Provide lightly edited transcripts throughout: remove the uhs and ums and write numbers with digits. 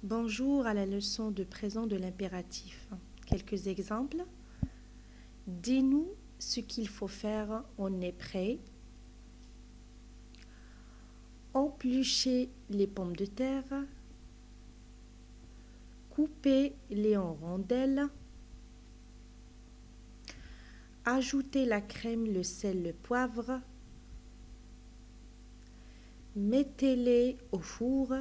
Bonjour à la leçon de présent de l'impératif. Quelques exemples. Dis-nous ce qu'il faut faire, on est prêt. Éplucher les pommes de terre. Couper-les en rondelles. Ajouter la crème, le sel, le poivre. Mettez-les au four.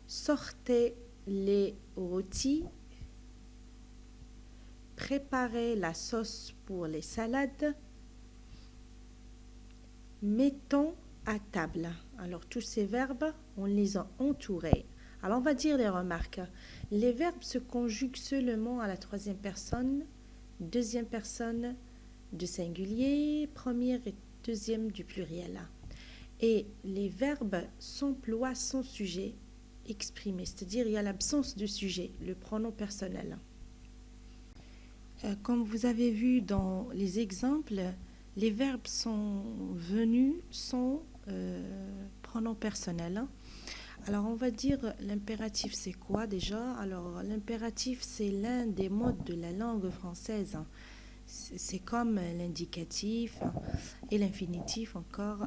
Sortez les rôtis. Préparez la sauce pour les salades. Mettons à table. Alors, tous ces verbes, on les a entourés. Alors, on va dire les remarques. Les verbes se conjuguent seulement à la troisième personne, deuxième personne du singulier, première et deuxième du pluriel. Et les verbes s'emploient sans sujet exprimé, c'est-à-dire il y a l'absence de sujet, le pronom personnel. Comme vous avez vu dans les exemples, les verbes sont venus sans pronom personnel. Alors, on va dire l'impératif, c'est quoi déjà? Alors, l'impératif, c'est l'un des modes de la langue française. C'est comme l'indicatif et l'infinitif encore,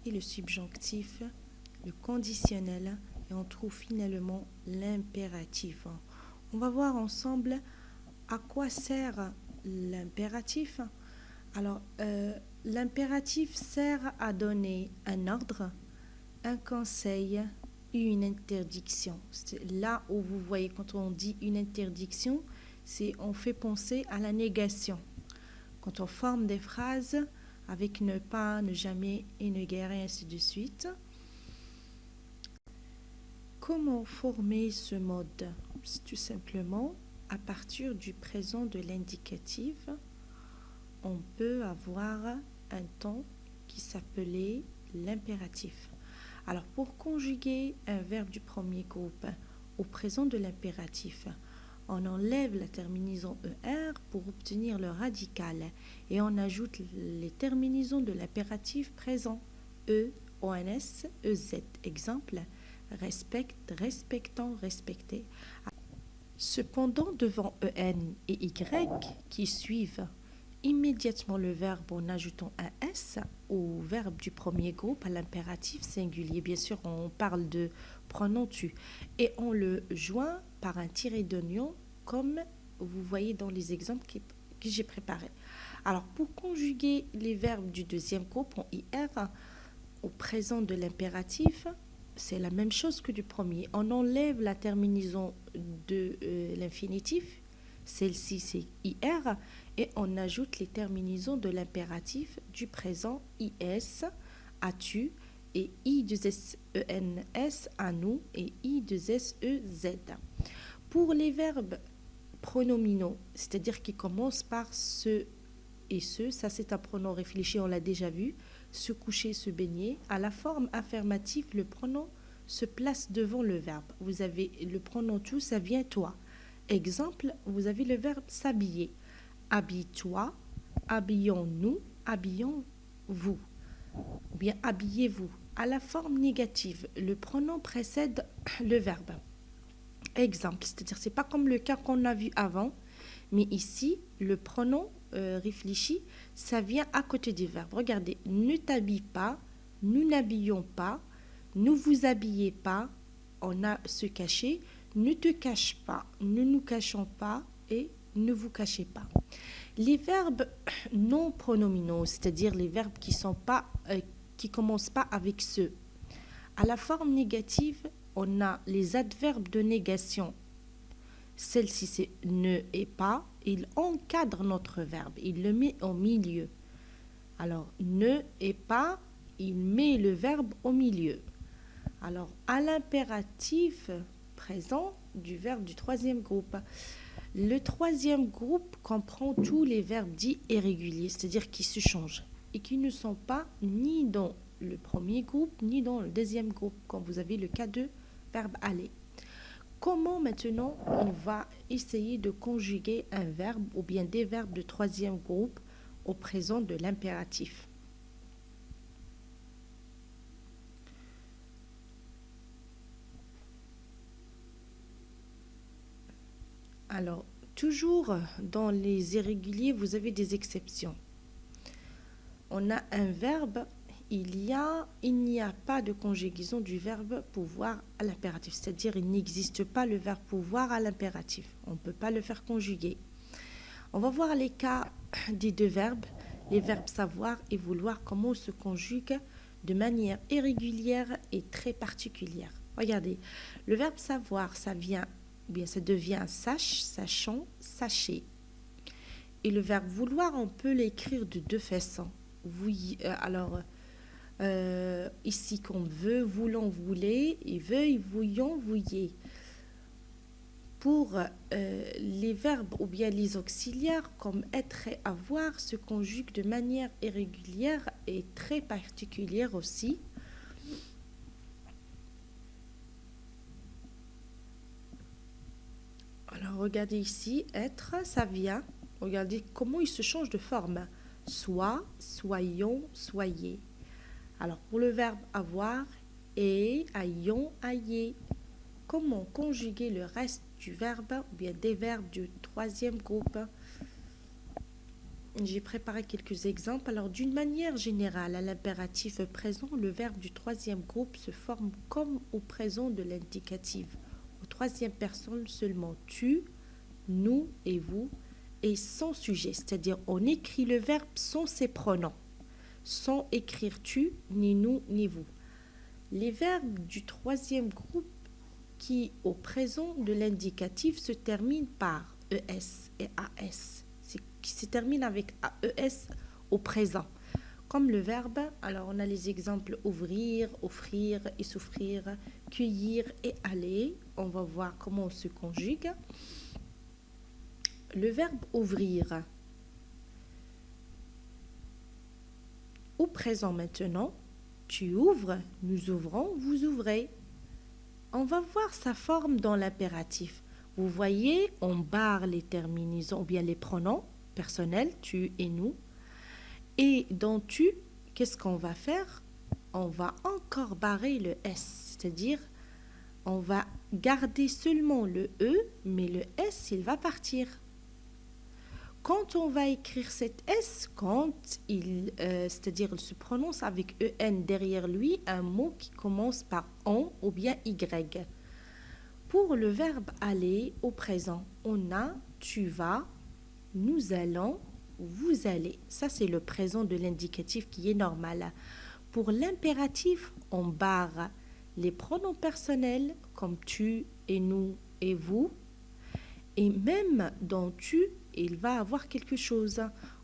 et le subjonctif, le conditionnel, et on trouve finalement l'impératif. On va voir ensemble à quoi sert l'impératif. Alors, l'impératif sert à donner un ordre, un conseil, une interdiction. C'est là où vous voyez, quand on dit une interdiction, on fait penser à la négation. Quand on forme des phrases avec ne pas, ne jamais et ne guère et ainsi de suite. Comment former ce mode? C'est tout simplement à partir du présent de l'indicatif, on peut avoir un temps qui s'appelait l'impératif. Alors, pour conjuguer un verbe du premier groupe au présent de l'impératif, on enlève la terminaison ER pour obtenir le radical et on ajoute les terminaisons de l'impératif présent E, ONS, EZ. Exemple, respecte, respectant, respecter. Cependant, devant EN et Y qui suivent immédiatement le verbe en ajoutant un S au verbe du premier groupe à l'impératif singulier. Bien sûr, on parle de pronom tu et on le joint par un tiré d'oignon comme vous voyez dans les exemples que j'ai préparés. Alors, pour conjuguer les verbes du deuxième groupe en IR au présent de l'impératif, c'est la même chose que du premier. On enlève la terminaison de l'infinitif, celle-ci c'est IR, et on ajoute les terminaisons de l'impératif du présent IS, as-tu, et I2SENS, à nous, et I2SEZ. Pour les verbes pronominaux, c'est-à-dire qui commencent par ce et ce, ça c'est un pronom réfléchi, on l'a déjà vu, se coucher, se baigner. À la forme affirmative, le pronom se place devant le verbe. Vous avez le pronom tu, ça vient toi. Exemple, vous avez le verbe s'habiller. Habille-toi, habillons-nous, habillons-vous. Ou bien habillez-vous. À la forme négative, le pronom précède le verbe. Exemple, c'est-à-dire c'est pas comme le cas qu'on a vu avant, mais ici, le pronom réfléchi, ça vient à côté du verbe. Regardez, ne t'habille pas, nous n'habillons pas, ne vous habillez pas, on a se cacher, ne te cache pas, ne nous cachons pas et ne vous cachez pas. Les verbes non pronominaux, c'est-à-dire les verbes qui commencent pas avec ce. À la forme négative, on a les adverbes de négation. Celle-ci, c'est ne et pas. Il encadre notre verbe. Il le met au milieu. Alors, ne et pas, il met le verbe au milieu. Alors, à l'impératif présent du verbe du troisième groupe. Le troisième groupe comprend tous les verbes dits irréguliers, c'est-à-dire qui se changent et qui ne sont pas ni dans le premier groupe ni dans le deuxième groupe, comme vous avez le cas de verbe aller. Comment maintenant on va essayer de conjuguer un verbe ou bien des verbes de troisième groupe au présent de l'impératif? Alors, toujours dans les irréguliers, vous avez des exceptions. On a un verbe, il n'y a pas de conjugaison du verbe pouvoir à l'impératif. C'est-à-dire, il n'existe pas le verbe pouvoir à l'impératif. On ne peut pas le faire conjuguer. On va voir les cas des deux verbes, les verbes savoir et vouloir, comment se conjuguent de manière irrégulière et très particulière. Regardez, le verbe savoir, ça devient sache, sachant, sachez. Et le verbe vouloir, on peut l'écrire de deux façons. Ici, qu'on veut, voulant, voulez, et veuille, vouillant, vouillez. Pour les verbes ou bien les auxiliaires, comme être et avoir, se conjuguent de manière irrégulière et très particulière aussi. Alors, regardez ici, être, ça vient. Regardez comment il se change de forme. Soit, soyons, soyez. Alors, pour le verbe avoir, et, ayons, ayez. Comment conjuguer le reste du verbe ou bien des verbes du troisième groupe? J'ai préparé quelques exemples. Alors, d'une manière générale, à l'impératif présent, le verbe du troisième groupe se forme comme au présent de l'indicatif. Au troisième personne seulement tu, nous et vous, et sans sujet. C'est-à-dire, on écrit le verbe sans ses pronoms, sans écrire tu, ni nous, ni vous. Les verbes du troisième groupe qui, au présent de l'indicatif, se terminent par ES et AS, qui se terminent avec AES au présent. Comme le verbe, alors on a les exemples ouvrir, offrir et souffrir, cueillir et aller. On va voir comment on se conjugue. Le verbe ouvrir. Au présent maintenant, tu ouvres, nous ouvrons, vous ouvrez. On va voir sa forme dans l'impératif. Vous voyez, on barre les terminaisons ou bien les pronoms personnels, tu et nous. Et dans tu, qu'est-ce qu'on va faire? On va encore barrer le S, c'est-à-dire on va garder seulement le E, mais le S, il va partir. Quand on va écrire cet S, c'est-à-dire il se prononce avec EN derrière lui, un mot qui commence par on ou bien Y. Pour le verbe aller au présent, on a tu vas, nous allons, vous allez. Ça, c'est le présent de l'indicatif qui est normal. Pour l'impératif, on barre les pronoms personnels comme tu et nous et vous. Et même dans tu, il va avoir quelque chose.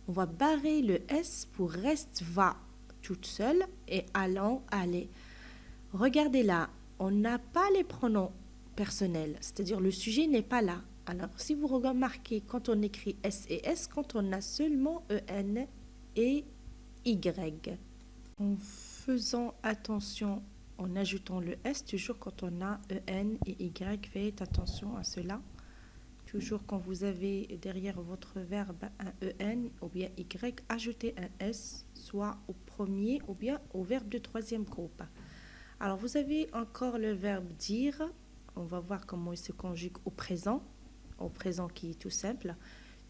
On va barrer le S pour reste va toute seule et allons, aller. Regardez là, on n'a pas les pronoms personnels, c'est-à-dire le sujet n'est pas là. Alors, si vous remarquez, quand on écrit S et S, quand on a seulement EN et Y. En faisant attention, en ajoutant le S, toujours quand on a EN et Y, faites attention à cela. Toujours quand vous avez derrière votre verbe un EN ou bien Y, ajoutez un S, soit au premier ou bien au verbe de troisième groupe. Alors, vous avez encore le verbe dire. On va voir comment il se conjugue au présent qui est tout simple.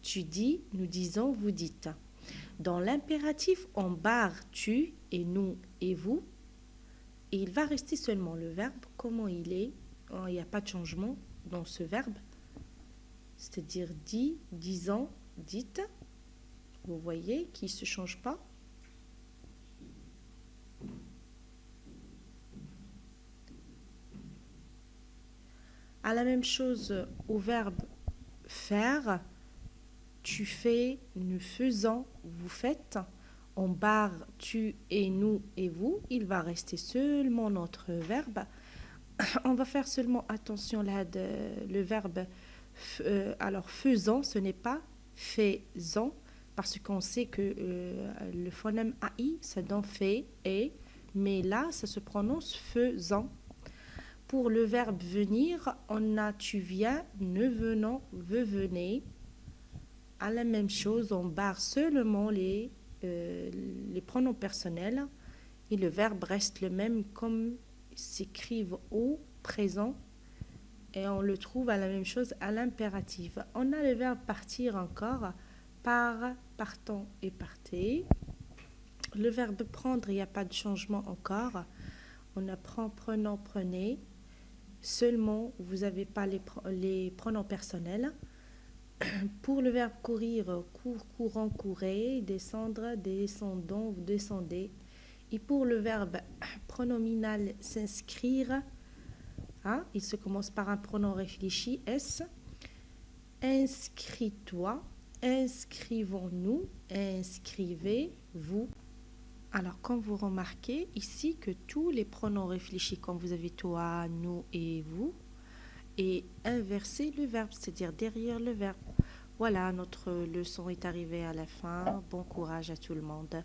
Tu dis, nous disons, vous dites. Dans l'impératif, on barre tu et nous et vous. Et il va rester seulement le verbe, comment il est. Il n'y a pas de changement dans ce verbe. C'est-à-dire dit, disant, dites. Vous voyez qu'il ne se change pas. À la même chose au verbe faire, tu fais, nous faisons, vous faites. On barre tu et nous et vous. Il va rester seulement notre verbe. On va faire seulement attention là, le verbe alors faisant, ce n'est pas faisant, parce qu'on sait que le phonème AI, ça donne fait et, mais là, ça se prononce faisant. Pour le verbe venir, on a tu viens, ne venons, venez. À la même chose, on barre seulement les pronoms personnels et le verbe reste le même comme s'écrivent au présent Et on le trouve à la même chose à l'impératif. On a le verbe partir encore, part, partant et partez. Le verbe prendre, il n'y a pas de changement encore. On apprend prenant, prenez. Seulement, vous n'avez pas les pronoms personnels. Pour le verbe courir, cours, courant, courez. Descendre, descendons, descendez. Et pour le verbe pronominal s'inscrire, hein, il se commence par un pronom réfléchi, S. Inscris-toi, inscrivons-nous, inscrivez-vous. Alors, comme vous remarquez ici que tous les pronoms réfléchis, comme vous avez toi, nous et vous, et inverser le verbe, c'est-à-dire derrière le verbe. Voilà, notre leçon est arrivée à la fin. Bon courage à tout le monde.